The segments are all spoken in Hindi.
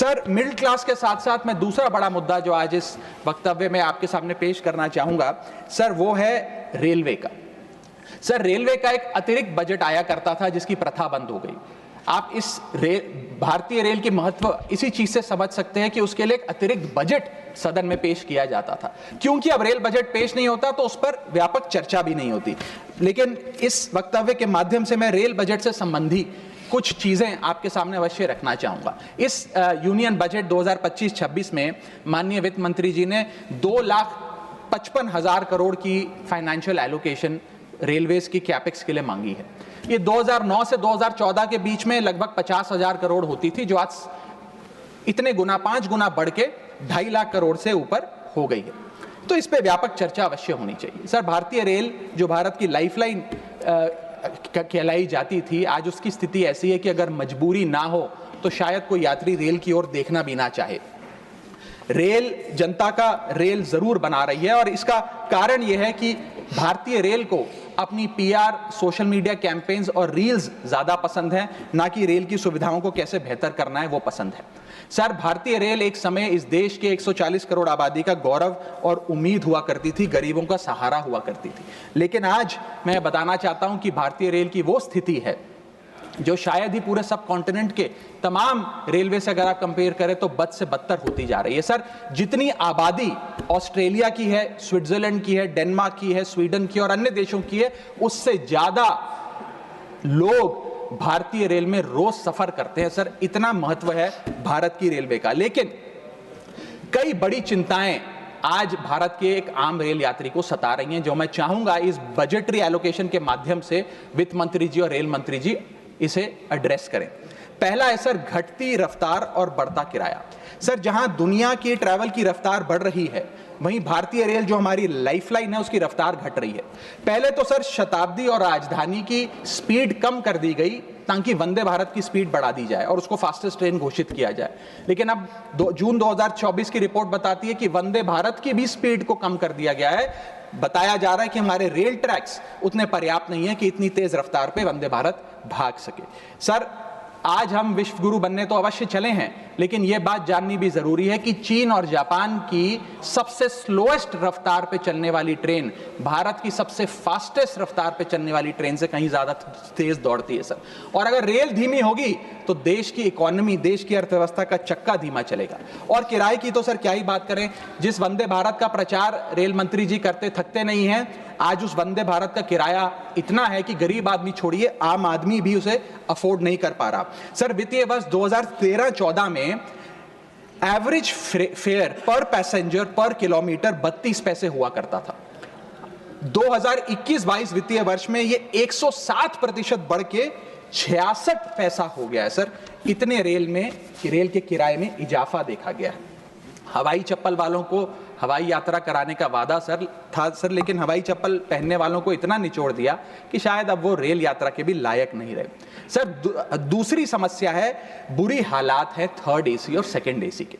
सर, मिडिल क्लास के साथ साथ मैं दूसरा बड़ा मुद्दा जो आज इस वक्तव्य में आपके सामने पेश करना चाहूंगा सर, वो है रेलवे का। सर, रेलवे का एक अतिरिक्त बजट आया करता था जिसकी प्रथा बंद हो गई। आप इस भारतीय रेल की महत्व इसी चीज से समझ सकते हैं कि उसके लिए एक अतिरिक्त बजट सदन में पेश किया जाता था। क्योंकि अब रेल बजट पेश नहीं होता तो उस पर व्यापक चर्चा भी नहीं होती। लेकिन इस वक्तव्य के माध्यम से मैं रेल बजट से संबंधी कुछ चीजें आपके सामने अवश्य रखना चाहूंगा। इस यूनियन बजट 2025-26 में माननीय वित्त मंत्री जी ने 2,55,000 करोड़ की फाइनेंशियल एलोकेशन रेलवेज की कैपेक्स के लिए मांगी है। ये 2009 से 2014 के बीच में लगभग 50,000 करोड़ होती थी, जो आज इतने गुना 5 गुना बढ़ के 2.5 लाख करोड़ से ऊपर हो गई है। तो इस पे व्यापक चर्चा अवश्य होनी चाहिए। सर, भारतीय रेल जो भारत की लाइफलाइन कहलाई जाती थी, आज उसकी स्थिति ऐसी है कि अगर मजबूरी ना हो तो शायद कोई यात्री रेल की ओर देखना भी ना चाहे। रेल जनता का रेल जरूर बना रही है और इसका कारण यह है कि भारतीय रेल को अपनी पीआर, सोशल मीडिया कैंपेन्स और रील्स ज्यादा पसंद है, ना कि रेल की सुविधाओं को कैसे बेहतर करना है वो पसंद है। सर, भारतीय रेल एक समय इस देश के 140 करोड़ आबादी का गौरव और उम्मीद हुआ करती थी, गरीबों का सहारा हुआ करती थी। लेकिन आज मैं बताना चाहता हूं कि भारतीय रेल की वो स्थिति है जो शायद ही पूरे सब कॉन्टिनेंट के तमाम रेलवे से अगर आप कंपेयर करें तो बद से बदतर होती जा रही है। सर, जितनी आबादी ऑस्ट्रेलिया की है, स्विट्जरलैंड की है, डेनमार्क की है, स्वीडन की और अन्य देशों की है, उससे ज्यादा लोग भारतीय रेल में रोज सफर करते हैं। सर, इतना महत्व है भारत की रेलवे का। लेकिन कई बड़ी चिंताएं आज भारत के एक आम रेल यात्री को सता रही हैं, जो मैं चाहूंगा इस बजटरी एलोकेशन के माध्यम से वित्त मंत्री जी और रेल मंत्री जी इसे एड्रेस करें। पहला है सर, घटती रफ्तार और बढ़ता किराया। सर, जहां दुनिया की ट्रैवल की रफ्तार बढ़ रही है, वहीं भारतीय रेल जो हमारी लाइफलाइन है उसकी रफ्तार घट रही है। पहले तो सर शताब्दी और राजधानी की स्पीड कम कर दी गई ताकि वंदे भारत की स्पीड बढ़ा दी जाए और उसको फास्टेस्ट ट्रेन घोषित किया जाए। लेकिन अब जून 2024 की रिपोर्ट बताती है कि वंदे भारत की भी स्पीड को कम कर दिया गया है। बताया जा रहा है कि हमारे रेल ट्रैक्स उतने पर्याप्त नहीं है कि इतनी तेज रफ्तार पे वंदे भारत भाग सके। सर, आज हम विश्व गुरु बनने तो अवश्य चले हैं, लेकिन यह बात जाननी भी जरूरी है कि चीन और जापान की सबसे स्लोएस्ट रफ्तार पे चलने वाली ट्रेन भारत की सबसे फास्टेस्ट रफ्तार पे चलने वाली ट्रेन से कहीं ज्यादा तेज दौड़ती है सर। और अगर रेल धीमी होगी तो देश की इकोनॉमी, देश की अर्थव्यवस्था का चक्का धीमा चलेगा। और किराए की तो सर क्या ही बात करें, जिस वंदे भारत का प्रचार रेल मंत्री जी करते थकते नहीं हैं, आज उस वंदे भारत का किराया इतना है कि गरीब आदमी छोड़िए, आम आदमी भी उसे अफोर्ड नहीं कर पा रहा। सर, वित्तीय वर्ष 2013-14 में एवरेज फेयर पर पैसेंजर पर किलोमीटर 32 पैसे हुआ करता था। 2021-22 वित्तीय वर्ष में ये 107% बढ़ के 66 पैसा हो गया है। सर, इतने रेल के किराए में इजाफा देखा गया है। हवाई चप्पल वालों को हवाई यात्रा कराने का वादा सर था सर, लेकिन हवाई चप्पल पहनने वालों को इतना निचोड़ दिया कि शायद अब वो रेल यात्रा के भी लायक नहीं रहे। सर, दूसरी समस्या है, बुरी हालात है थर्ड एसी और सेकंड एसी के।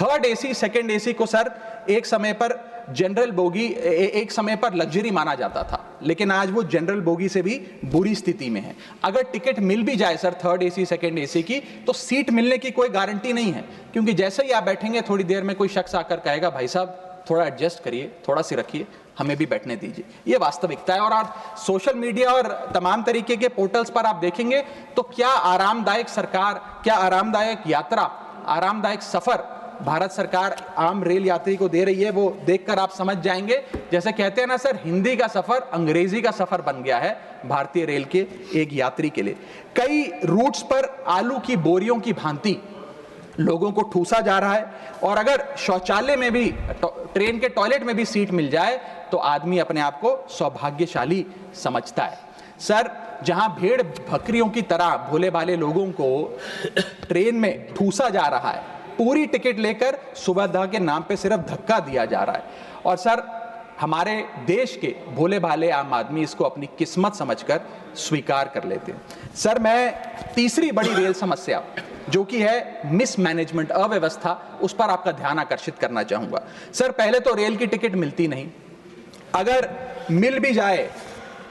थर्ड एसी, सेकंड एसी को सर एक समय पर जनरल बोगी, एक समय पर लग्जरी माना जाता था, लेकिन आज वो जनरल बोगी से भी बुरी स्थिति में है। अगर टिकट मिल भी जाए sir third AC, second AC की, तो सीट मिलने की कोई गारंटी नहीं है, क्योंकि जैसे ही आप बैठेंगे थोड़ी देर में कोई शख्स आकर कहेगा, भाई साहब थोड़ा एडजस्ट करिए, थोड़ा सी रखिए, हमें भी बैठने दीजिए। ये वास्तविकता है। और आज सोशल मीडिया और तमाम तरीके के पोर्टल्स पर आप देखेंगे तो क्या आरामदायक सरकार, क्या आरामदायक यात्रा, आरामदायक सफर भारत सरकार आम रेल यात्री को दे रही है, वो देखकर आप समझ जाएंगे। जैसे कहते हैं ना सर, हिंदी का सफर अंग्रेजी का सफर बन गया है भारतीय रेल के एक यात्री के लिए। कई रूट्स पर आलू की बोरियों की भांति लोगों को ठूसा जा रहा है, और अगर शौचालय में भी, ट्रेन के टॉयलेट में भी सीट मिल जाए तो आदमी अपने आप को सौभाग्यशाली समझता है। सर, जहां भेड़ बकरियों की तरह भोले भाले लोगों को ट्रेन में ठूसा जा रहा है, पूरी टिकट लेकर सुविधा के नाम पे सिर्फ धक्का दिया जा रहा है, और सर हमारे देश के भोले भाले आम आदमी इसको अपनी किस्मत समझकर स्वीकार कर लेते हैं। सर, मैं तीसरी बड़ी रेल समस्या जो कि है मिसमैनेजमेंट, अव्यवस्था, उस पर आपका ध्यान आकर्षित करना चाहूंगा। सर, पहले तो रेल की टिकट मिलती नहीं, अगर मिल भी जाए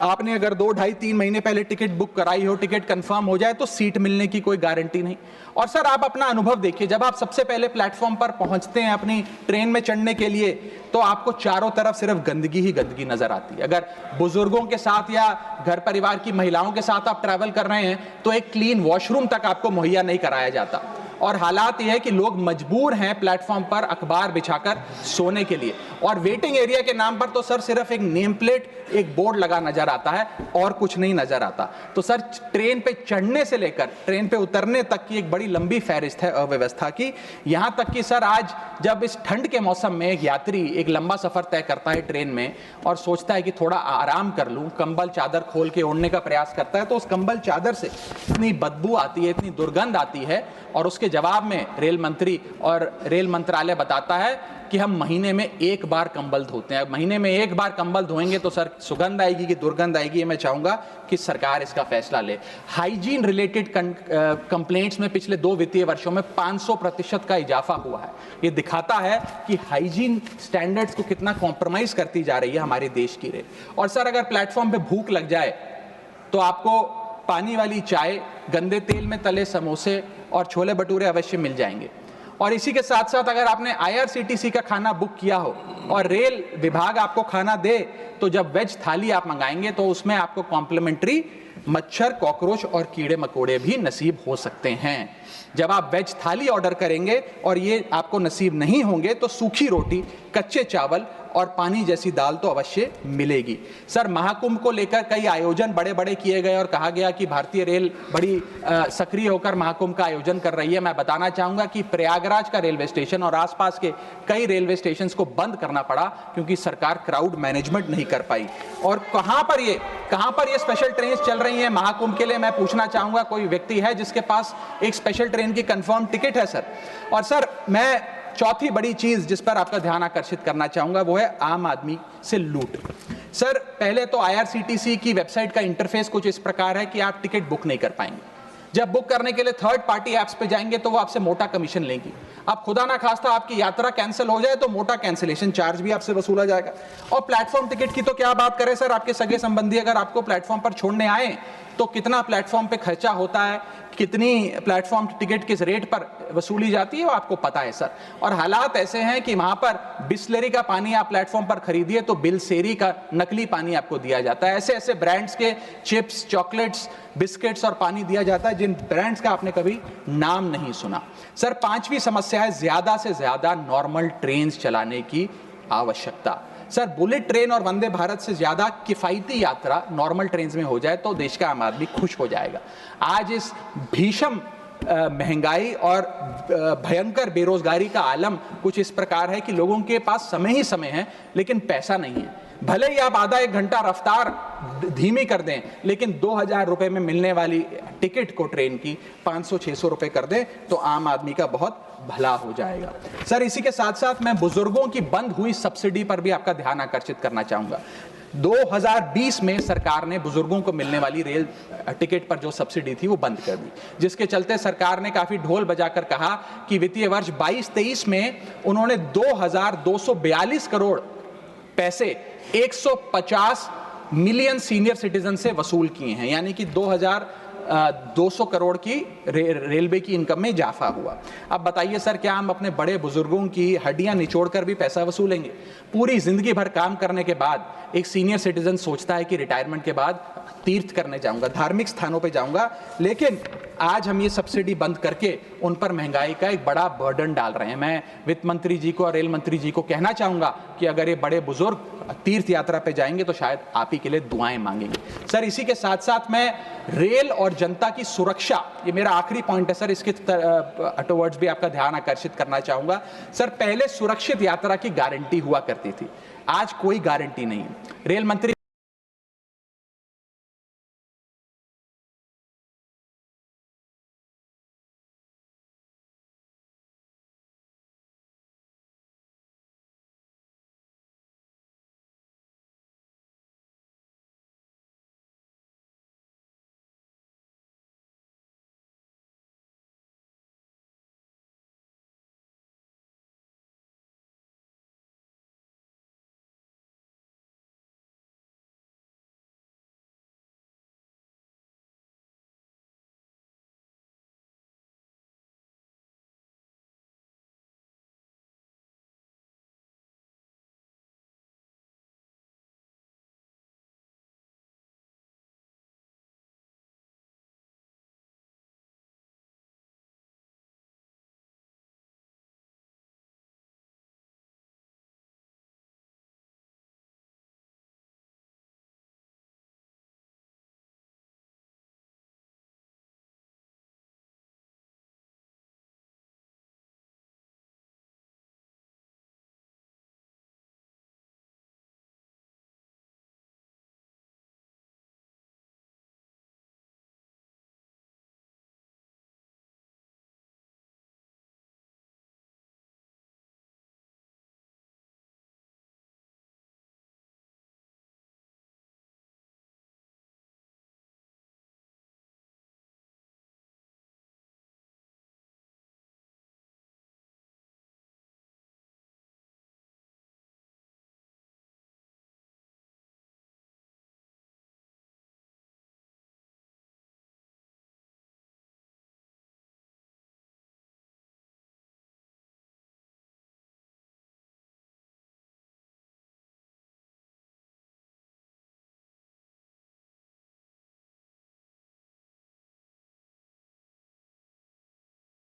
आपने अगर 2, ढाई, 3 महीने पहले टिकट बुक कराई हो, टिकट कंफर्म हो जाए तो सीट मिलने की कोई गारंटी नहीं। और सर आप अपना अनुभव देखिए, जब आप सबसे पहले प्लेटफॉर्म पर पहुंचते हैं अपनी ट्रेन में चढ़ने के लिए, तो आपको चारों तरफ सिर्फ गंदगी ही गंदगी नजर आती है। अगर बुजुर्गों के साथ या घर परिवार की महिलाओं के साथ आप ट्रैवल कर रहे हैं तो एक क्लीन वॉशरूम तक आपको मुहैया नहीं कराया जाता। और हालात यह है कि लोग मजबूर हैं प्लेटफॉर्म पर अखबार बिछाकर सोने के लिए, और वेटिंग एरिया के नाम पर तो सर सिर्फ एक नेम प्लेट, एक बोर्ड लगा नजर आता है और कुछ नहीं नजर आता। तो सर ट्रेन पे चढ़ने से लेकर ट्रेन पे उतरने तक की एक बड़ी लंबी फहरिस्त है अव्यवस्था की। यहां तक कि सर आज जब इस ठंड के मौसम में एक यात्री एक लंबा सफर तय करता है ट्रेन में और सोचता है कि थोड़ा आराम कर लूं, कंबल चादर खोल के ओढ़ने का प्रयास करता है, तो उस कंबल चादर से इतनी बदबू आती है, इतनी दुर्गंध आती है, और उसके जवाब में रेल मंत्री और रेल मंत्रालय बताता है कि हम महीने में 1 बार कंबल धोते हैं। महीने में 1 बार कंबल धोएंगे तो सर सुगंध आएगी कि दुर्गंध आएगी, ये मैं चाहूंगा कि सरकार इसका फैसला ले। हाइजीन रिलेटेड कंप्लेंट्स में पिछले 2 वित्तीय वर्षों में 500% का इजाफा हुआ है। ये दिखाता है कि हाइजीन स्टैंडर्ड्स को कितना कॉम्प्रोमाइज करती जा रही है हमारे देश की रेल। और सर अगर प्लेटफॉर्म पे भूख लग जाए तो आपको पानी वाली चाय, गंदे तेल में तले समोसे और छोले भटूरे अवश्य मिल जाएंगे। और इसी के साथ साथ अगर आपने IRCTC का खाना बुक किया हो और रेल विभाग आपको खाना दे, तो जब वेज थाली आप मंगाएंगे तो उसमें आपको कॉम्प्लीमेंट्री मच्छर, कॉकरोच और कीड़े मकोड़े भी नसीब हो सकते हैं। जब आप वेज थाली ऑर्डर करेंगे और ये आपको नसीब नहीं होंगे तो सूखी रोटी, कच्चे चावल और पानी जैसी दाल तो अवश्य मिलेगी। सर महाकुंभ को लेकर कई आयोजन बड़े बड़े किए गए और कहा गया कि भारतीय रेल बड़ी सक्रिय होकर महाकुंभ का आयोजन कर रही है। मैं बताना चाहूंगा कि प्रयागराज का रेलवे स्टेशन और आसपास के कई रेलवे स्टेशन को बंद करना पड़ा क्योंकि सरकार क्राउड मैनेजमेंट नहीं कर पाई। और कहां पर ये स्पेशल ट्रेन चल रही है महाकुंभ के लिए, मैं पूछना चाहूंगा कोई व्यक्ति है जिसके पास एक स्पेशल ट्रेन की कंफर्म टिकट है सर? और सर मैं चौथी बड़ी चीज जिस पर आपका ध्यान आकर्षित करना चाहूंगा वो है आम आदमी से लूट। सर पहले तो IRCTC की वेबसाइट का इंटरफेस कुछ इस प्रकार है कि आप टिकट बुक नहीं कर पाएंगे। जब बुक करने के लिए थर्ड पार्टी ऐप्स पे जाएंगे तो वो आपसे मोटा कमीशन लेंगी। आप खुदा ना खास्ता आपकी यात्रा कैंसिल हो जाए तो मोटा कैंसिलेशन चार्ज भी आपसे वसूला जाएगा। और प्लेटफॉर्म टिकट की तो क्या बात करें सर, आपके सगे संबंधी अगर आपको प्लेटफॉर्म पर छोड़ने आए तो कितना प्लेटफॉर्म पे खर्चा होता है, कितनी प्लेटफॉर्म टिकट किस रेट पर वसूली जाती है वो आपको पता है सर। और हालात ऐसे हैं कि वहां पर बिस्लरी का पानी आप प्लेटफॉर्म पर खरीदिए तो बिलसेरी का नकली पानी आपको दिया जाता है। ऐसे ऐसे ब्रांड्स के चिप्स, चॉकलेट्स, बिस्किट्स और पानी दिया जाता है जिन ब्रांड्स का आपने कभी नाम नहीं सुना। सर 5वीं समस्या है ज्यादा से ज्यादा नॉर्मल ट्रेन चलाने की आवश्यकता। सर बुलेट ट्रेन और वंदे भारत से ज्यादा किफायती यात्रा नॉर्मल ट्रेन में हो जाए तो देश का आम आदमी खुश हो जाएगा। आज इस भीषण महंगाई और भयंकर बेरोजगारी का आलम कुछ इस प्रकार है कि लोगों के पास समय ही समय है लेकिन पैसा नहीं है। भले ही आप आधा 1 घंटा रफ्तार धीमी कर दें लेकिन 2000 रुपए में मिलने वाली टिकट को ट्रेन की 500-600 रुपए कर दें तो आम आदमी का बहुत भला हो जाएगा। सर इसी के साथ साथ मैं बुजुर्गों की बंद हुई सब्सिडी पर भी आपका ध्यान आकर्षित करना चाहूंगा। 2020 में सरकार ने बुजुर्गों को मिलने वाली रेल टिकट पर जो सब्सिडी थी वो बंद कर दी, जिसके चलते सरकार ने काफी ढोल बजाकर कहा कि वित्तीय वर्ष 22-23 में उन्होंने 2242 करोड़ पैसे 150 मिलियन सीनियर सिटीजन से वसूल किए हैं, यानी कि 2200 करोड़ की रेलवे की इनकम में इजाफा हुआ। अब बताइए सर, क्या हम अपने बड़े बुजुर्गों की हड्डियां निचोड़कर भी पैसा वसूलेंगे? पूरी जिंदगी भर काम करने के बाद एक सीनियर सिटीजन सोचता है कि रिटायरमेंट के बाद तीर्थ करने जाऊंगा, धार्मिक स्थानों पे जाऊंगा, लेकिन आज हम ये सब्सिडी बंद करके उन पर महंगाई का एक बड़ा बर्डन डाल रहे हैं। मैं वित्त मंत्री जी को और रेल मंत्री जी को कहना चाहूंगा कि अगर ये बड़े बुजुर्ग तीर्थ यात्रा पे जाएंगे तो शायद आप ही के लिए दुआएं मांगेंगे। सर इसी के साथ साथ मैं रेल और जनता की सुरक्षा, ये मेरा आखिरी पॉइंट है सर, इसके टुवर्ड्स भी आपका ध्यान आकर्षित करना चाहूंगा। सर पहले सुरक्षित यात्रा की गारंटी हुआ करती थी, आज कोई गारंटी नहीं। रेल मंत्री